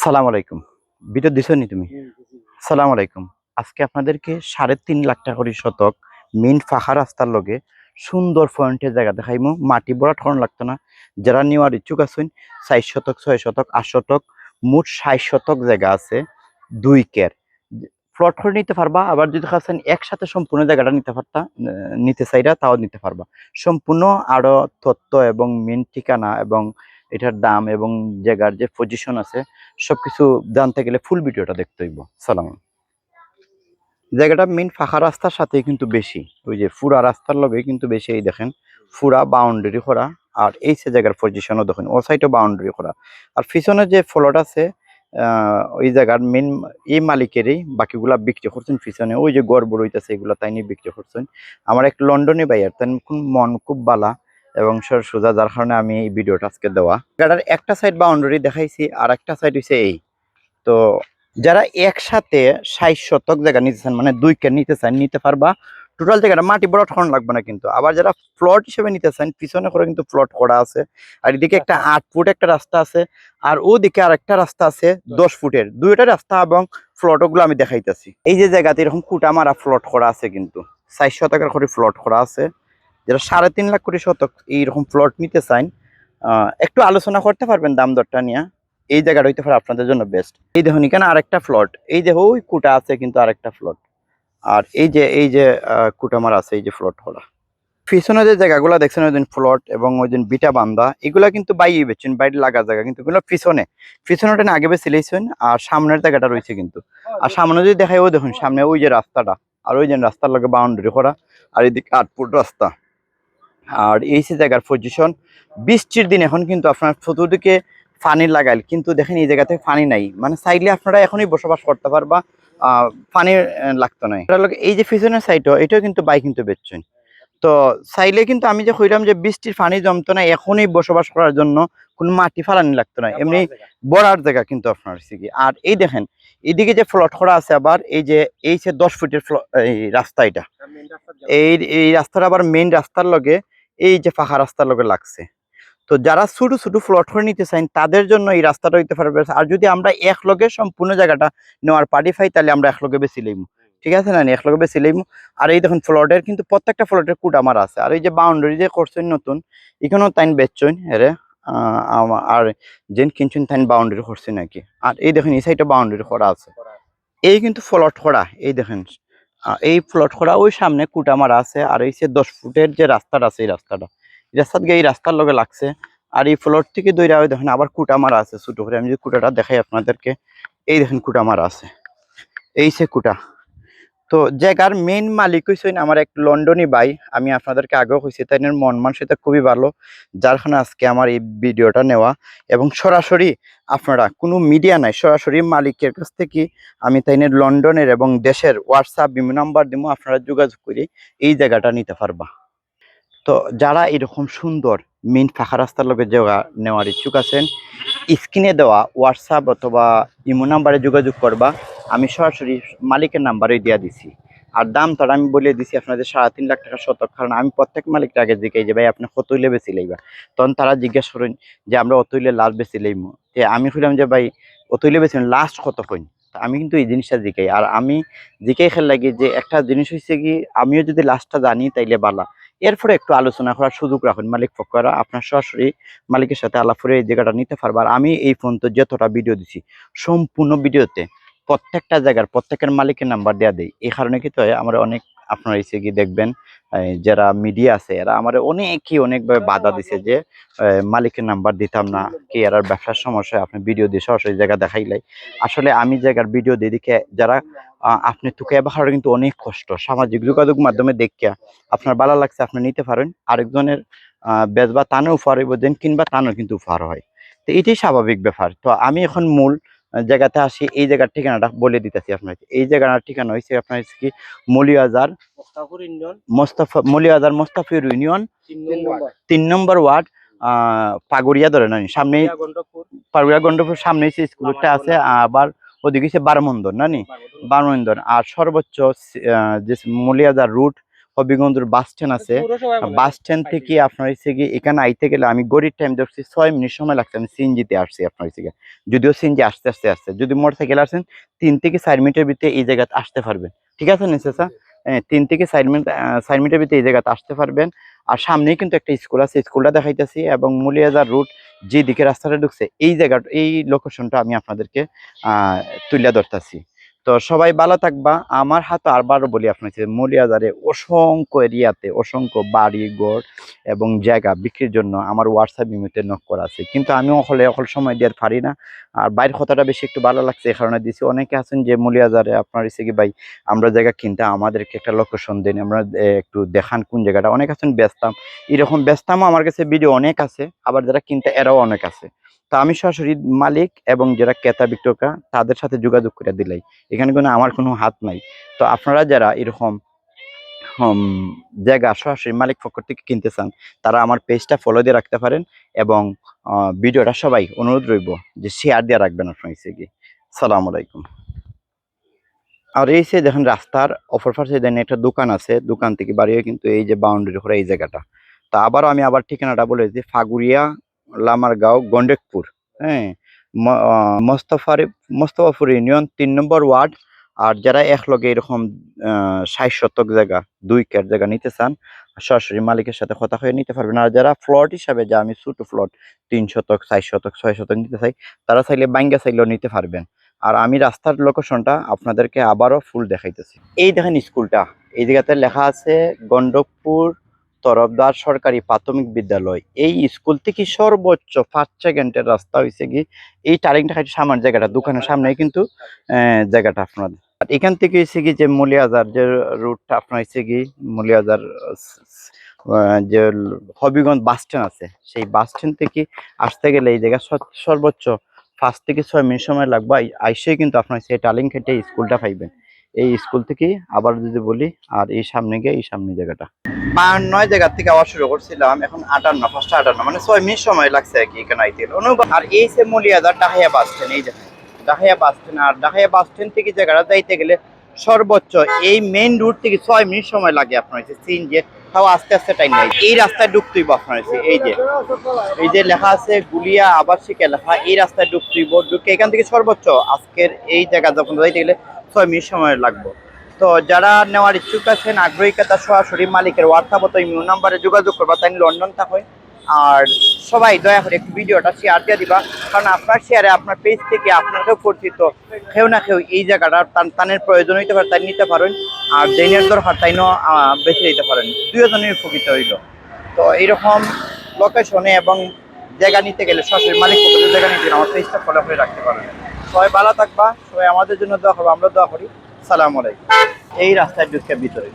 সালাম আলাইকুম। ভিডিও দিছো নি তুমি? সালাম আলাইকুম। আজকে আপনাদেরকে ৩.৫ লাখ টাকা করে শতক মেইন ফাঁকা রাস্তার লগে সুন্দর পয়েন্টের জায়গা দেখাইমু। মাটি ভরা ঠন লাগতো না। যারা নেওয়ার ইচ্ছুক আছেন ৪ শতক, ৬ শতক, ৮ শতক, মোট ৬০ শতক জায়গা আছে ২ কের। প্লট করে নিতে পারবা। আবার যদি চাচ্ছেন একসাথে সম্পূর্ণ জায়গাটা নিতে পারতা নিতে চাইরা তাও নিতে পারবা। সম্পূর্ণ আরো তথ্য এবং মেইন ঠিকানা এবং এটার দাম এবং জায়গার যে পজিশন আছে সবকিছু জানতে গেলে ফুল ভিডিওটা দেখতে হইব। সালাম। জায়গাটা মেইন ফাঁকা রাস্তার সাথে কিন্তু বেশি, ওই যে ফুরা রাস্তার লগে কিন্তু বেশি। এই দেখেন ফুরা বাউন্ডারি করা, আর এই সে জায়গার পজিশনও দেখেন ও সাইডও বাউন্ডারি করা। আর পিছনে যে ফ্লট আছে ওই জায়গার মেইন এই মালিকেরই, বাকিগুলা বিক্রি করছেন পিছনে। ওই যে গড় বড় হইতেছে এগুলা তাই নিয়ে বিক্রি করছেন। আমার এক লন্ডনে বাইয়ার তাই মন খুব বালা এবং সোজা, যার কারণে আমি এই ভিডিওটা আজকে দেওয়া। জায়গাটার একটা সাইড বাউন্ডারি দেখাইছি, আর একটা সাইড হইছে এই। তো যারা একসাথে ৬০ শতক জায়গা নিতে চান, মানে ২ কের নিতে চান, নিতে পারবা। টোটাল জায়গাটা মাটি বড় ঠন লাগবে না কিন্তু। আবার যারা প্লট হিসেবে নিতে চান, পিছনে করে কিন্তু প্লট করা আছে। আর এদিকে একটা ৮ ফুট একটা রাস্তা আছে, আর ওদিকে আর একটা রাস্তা আছে ১০ ফুটের। দুইটা রাস্তা এবং প্লটগুলো আমি দেখাইতেছি। এই যে জায়গাতে এরকম কুটা মারা প্লট করা আছে কিন্তু ৪ শতকের করে প্লট করা আছে। যারা ৩.৫ লাখ করে শতক এইরকম প্লট নিতে চান, একটু আলোচনা করতে পারবেন দাম দরটা নিয়ে। এই জায়গাটা হইতে পারে আপনাদের জন্য বেস্ট। এই দেখুন এখানে আরেকটা প্লট, এই যে ওই কুটা আছে কিন্তু আরেকটা প্লট। আর এই যে কুটামার আছে, এই যে প্লট করা। পিছনে যে জায়গাগুলো দেখছেন ওই দিন প্লট এবং ওই দিন বিটা বান্ধা, এগুলা কিন্তু বাইরে বেচছেন, বাইরে লাগা জায়গা কিন্তু এগুলো পিছনেটা আগে বেশি লেছেন। আর সামনের জায়গাটা রয়েছে কিন্তু। আর সামনে যদি দেখায় ওই দেখুন সামনে ওই যে রাস্তাটা, আর ওই যে রাস্তার লগে বাউন্ডারি করা, আর এদিকে ৮ ফুট রাস্তা। আর এই যে জায়গার পজিশন, বৃষ্টির দিন এখন কিন্তু আপনার চতুর্দিকে পানি লাগাইল, কিন্তু দেখেন এই জায়গাতে পানি নাই, মানে চাইলে আপনারা এখনই বসবাস করতে পারবা। পানি লাগতো না। এই যে পিছনের সাইডও এটাও কিন্তু বাইক কিন্তু বেচছেন। তো চাইলে কিন্তু আমি যে কইলাম যে বৃষ্টির পানি জমতো না, এখনই বসবাস করার জন্য কোনো মাটি ফালানি লাগতো না, এমনি বড়ার জায়গা কিন্তু আপনার হচ্ছে কি। আর এই দেখেন এইদিকে যে ফ্লট করা আছে, আবার এই যে ১০ ফুটের এই রাস্তা, এটা এই রাস্তাটা আবার মেইন রাস্তার লগে এই যে ফাঁকা রাস্তার লগে লাগছে। তো যারা ছোট ছোট প্লট করে নিতে চান তাদের জন্য এই রাস্তাটা হইতে পারবে। আর যদি আমরা এক লগে সম্পূর্ণ জায়গাটা নেওয়ার পার্টি পাই, তাহলে আমরা এক লগে বেশি লইমু। ঠিক আছে না, এক লগে বেশি লইমু। আর এই দেখুন প্লটের কিন্তু প্রত্যেকটা প্লটের কুট আমার আছে। আর এই যে বাউন্ডারি যে করছেন নতুন, এখানেও তাইন বেচছেন এরে। আর যেন কিনছেন তাইন বাউন্ডারি করছেন নাকি। আর এই দেখুন এই সাইডে বাউন্ডারি করা আছে। এই কিন্তু প্লট করা, এই দেখেন এই প্লট করা, ওই সামনে কুটা মারা আছে। আর এই যে ১০ ফুটের যে রাস্তাটা আছে, এই রাস্তাটা গিয়ে এই রাস্তার লগে লাগছে। আর এই প্লট থেকে দইরা ওই দেখেন আবার কুটা মারা আছে ছোট করে। আমি যদি কুটাটা দেখাই আপনাদেরকে, এই দেখেন কুটা মারা আছে, এই সে কুটা। তো জায়গার মেইন মালিক হইছেন আমার এক লন্ডনী ভাই। আমি আপনাদেরকে আগেও কইছি, তাই মন মানসিকতা খুবই ভালো, যার কারণে আজকে আমার এই ভিডিওটা নেওয়া। এবং সরাসরি আপনারা কোনো মিডিয়া নাই, সরাসরি মালিকের কাছ থেকে আমি তাইনের লন্ডনের এবং দেশের হোয়াটসঅ্যাপ বিভিন্ন নাম্বার দিব, আপনারা যোগাযোগ করে এই জায়গাটা নিতে পারবা। তো যারা এরকম সুন্দর মেইন ফাঁকা রাস্তার লগে জায়গা নেওয়ার ইচ্ছুক আছেন, স্ক্রিনে দেওয়া হোয়াটসঅ্যাপ অথবা ইমো নাম্বারে যোগাযোগ করবা। আমি সরাসরি মালিকের নাম্বারে দিয়া দিছি। আর দাম তো আমি বলে দিছি আপনাদের ৩.৫ লাখ টাকা শতক। কারণ আমি প্রত্যেক মালিককে আগে জিজ্ঞাই যে ভাই আপনি কত হইলে বেশি লইবা। তখন তারা জিজ্ঞেস করেন যে আমরা অত হইলে লাস্ট বেশি লইমু। আমি কইলাম যে ভাই অত হইলে বেশি লাস্ট কত কইন। আমি কিন্তু এই জিনিসটা জিজ্ঞাই। আর আমি জিজ্ঞাই খেয়াল লাগি যে একটা জিনিস হচ্ছে কি, আমিও যদি লাস্টটা জানি তাইলে বালা। এরপরে একটু আলোচনা করার সুযোগ রাখুন মালিক পক্ষরা। আপনার সরাসরি মালিকের সাথে আলাপ করে এই জায়গাটা নিতে পারবো। আর আমি এই ফোন তো যতটা ভিডিও দিছি, সম্পূর্ণ ভিডিওতে প্রত্যেকটা জায়গার প্রত্যেকের মালিকের নাম্বার দেওয়া দেয়। এই কারণে কিন্তু আমার অনেক, আপনারা এসে গিয়ে দেখবেন যারা মিডিয়া আছে এরা আমার অনেকভাবে বাধা দিছে যে মালিকের নাম্বার দিতাম না, কি এর ব্যবসার সমস্যা, আপনি ভিডিও দিয়ে সরাসরি জায়গা দেখাইলাই। আসলে আমি জায়গার ভিডিও দিয়ে দিকে যারা আপনি তুকে বাহার কিন্তু অনেক কষ্ট, সামাজিক যোগাযোগ মাধ্যমে দেখিয়া আপনার ভালো লাগছে আপনি নিতে পারেন। আরেকজনের বেচবা তানও উপহার হইব, দেন কিনবা তানও কিন্তু উপহার হয়। তো এটাই স্বাভাবিক ব্যাপার। তো আমি এখন মূল জায়গাতে আসি, এই জায়গার ঠিকানাটা বলে দিতেছি আপনাকে। এই জায়গার ঠিকানা হচ্ছে আপনার কি মৌলিবাজার মোস্তাফির ইউনিয়ন ৩ নম্বর ওয়ার্ড, পাগুড়িয়া ধরে না সামনে, পাগুড়িয়া গন্ডপুর সামনে স্কুলটা আছে। আবার ওদিকে হচ্ছে বারমন্দর নানি, বারমন্দর। আর সর্বোচ্চ যে মৌলিবাজার রুট হবিগঞ্জের বাস স্ট্যান্ড আছে, বাস স্ট্যান্ড থেকে আপনার হচ্ছে কি এখানে আইতে গেলে আমি গড়ির টাইম ধরছি 6 মিনিট সময় লাগছে। আমি সিএনজিতে আসছি আপনার হচ্ছে গিয়ে, যদিও সিএনজি আস্তে আস্তে আসছে, যদি মোটরসাইকেল আসেন 3 থেকে 4 মিনিটের ভিতরে এই জায়গাতে আসতে পারবেন। ঠিক আছে নিশ্চয়, 3 থেকে 4 মিনিট 4 মিনিটের ভিতরে এই জায়গাতে আসতে পারবেন। আর সামনেই কিন্তু একটা স্কুল আছে, স্কুলটা দেখাইতেছি, এবং মুলিয়াজার রুট যে দিকে রাস্তাটা ঢুকছে এই জায়গাটা, এই লোকেশনটা আমি আপনাদেরকে তুলে ধরতেছি। তো সবাই ভালো থাকবা। আমার হাতে আরবারও বলি আপনাকে, মৌলিয়াজারে অসংখ্য এরিয়াতে অসংখ্য বাড়ি ঘর এবং জায়গা বিক্রির জন্য আমার হোয়াটসঅ্যাপ ইমেতে নক করা আছে, কিন্তু আমি অকল সময় দিয়ে পারি না। আর বাইরের কথাটা বেশি একটু ভালো লাগছে এই কারণে দিছি। অনেকে আছেন যে মৌলিয়াজারে আপনার হচ্ছে কি ভাই আমরা জায়গা কিনতে আমাদেরকে একটা লোকেশন দেন, আমরা একটু দেখান কোন জায়গাটা। অনেক আছেন ব্যস্তাম, এরকম ব্যস্তামও আমার কাছে ভিডিও অনেক আছে, আবার যারা কিনতে এরাও অনেক আছে। তো আমি সরাসরি মালিক এবং যারা ক্রেতা বিক্রেতা তাদের সাথে যোগাযোগ করে দিলাই, এখানে কোনো আমার কোনো হাত নাই। তো আপনারা যারা এরকম জায়গা সরাসরি মালিক পক্ষ থেকে কিনতে চান তারা আমার পেজটা ফলো দিয়ে রাখতে পারেন, এবং ভিডিওটা সবাই অনুরোধ রইব যে শেয়ার দিয়ে রাখবেন আপনার কি। সালাম আলাইকুম। আর এই যে দেখেন রাস্তার অপর পাশে দেখেন একটা দোকান আছে, দোকান থেকে বাড়িয়ে কিন্তু এই যে বাউন্ডারি করে এই জায়গাটা। তা আবারও আমি আবার ঠিকানাটা বলে দিই, ফাগুরিয়া লামারগাঁও গন্ডেকপুর, হ্যাঁ, মোস্তফাপুর ইউনিয়ন 3 নম্বর ওয়ার্ড। আর যারা একলগে এরকম 60 শতক জায়গা 2 কের জায়গা নিতে চান সরাসরি মালিকের সাথে কথা হয়ে নিতে পারবেন। আর যারা প্লট হিসাবে, যা আমি ছোট প্লট 3 শতক 4 শতক 6 শতক নিতে চাই, তারা চাইলে বাইঙ্গা চাইলেও নিতে পারবেন। আর আমি রাস্তার লোকেশনটা আপনাদেরকে আবারও ফুল দেখাইতেছি। এই দেখেন স্কুলটা, এই জায়গাতে লেখা আছে গন্ডকপুর তরফদার সরকারি প্রাথমিক বিদ্যালয়। এই স্কুল থেকে সর্বোচ্চ 5 সেকেন্ডের রাস্তা হয়েছে কি এই টার্নিংটা খাইছে সামনের জায়গাটা, দোকানের সামনে কিন্তু জায়গাটা আপনাদের। আর এখান থেকে হচ্ছে কি যে মৌলিয়াজার যে রুটটা আপনার হচ্ছে কি মৌলিয়াজার যে হবিগঞ্জ বাস স্ট্যান্ড আছে, সেই বাস স্ট্যান্ড থেকে আসতে গেলে এই জায়গা সর্বোচ্চ 5 থেকে 6 মিনিট সময় লাগবে। আইসে কিন্তু আপনার সেই টালিং খেটে স্কুলটা পাইবেন। এই স্কুল থেকে আবার যদি বলি, আর এই সামনে গিয়ে এই সামনে জায়গাটা 59 জায়গা থেকে আবার শুরু করছিলাম, এখন 58, ফার্স্টে 58 মানে 6 মিনিট সময় লাগছে আর কি এখানে আইতে। আর এই সে মৌলিয়াজার ডাহাইয়া বাস স্ট্যান্ড, এই দেখেন ডাহাইয়া বাস স্ট্যান্ড। আর ডাহাইয়া বাস স্ট্যান্ড থেকে জায়গাটা যাইতে গেলে সর্বোচ্চ এই মেইন রুট থেকে 6 মিনিট সময় লাগে আপনার হচ্ছে সিন যে, তাও আস্তে আস্তে টাইম নেই। এই রাস্তায় ঢুকতেইব আপনার হচ্ছে এই যে লেখা আছে গুলিয়া আবাসিক এলাকা, এই রাস্তায় ঢুকতেইব। ঢুকে এখান থেকে সর্বোচ্চ আজকের এই জায়গা যখন যাইতে গেলে 6 মিনিট সময় লাগবে। তো যারা নেওয়ার ইচ্ছুক আছেন, আগ্রহী ক্রেতা সরাসরি মালিকের হোয়াটসঅ্যাপ অথবা ইমেল নাম্বারে যোগাযোগ করবা, তাই লন্ডন থাকে। আর সবাই দয়া করে একটু ভিডিওটা শেয়ার দিয়ে দিবা, কারণ আপনার শেয়ারে আপনার পেজ থেকে আপনাকেও পরিচিত কেউ না কেউ এই জায়গাটা তানের প্রয়োজন হইতে পারে, তাই নিতে পারেন। আর দেনের দরকার তাই বেছে নিতে পারেন, দুজনের উপকৃত হইল। তো এইরকম লোকেশনে এবং জায়গা নিতে গেলে সরাসরি মালিক জায়গা নিতে আমার পেজটা ফলো করে রাখতে পারেন। সবাই ভালো থাকবা, সবাই আমাদের জন্য দোয়া করবো, আমরা দোয়া করি। সালাম আলাইকুম। এই রাস্তায় ঢুকে ভিতরে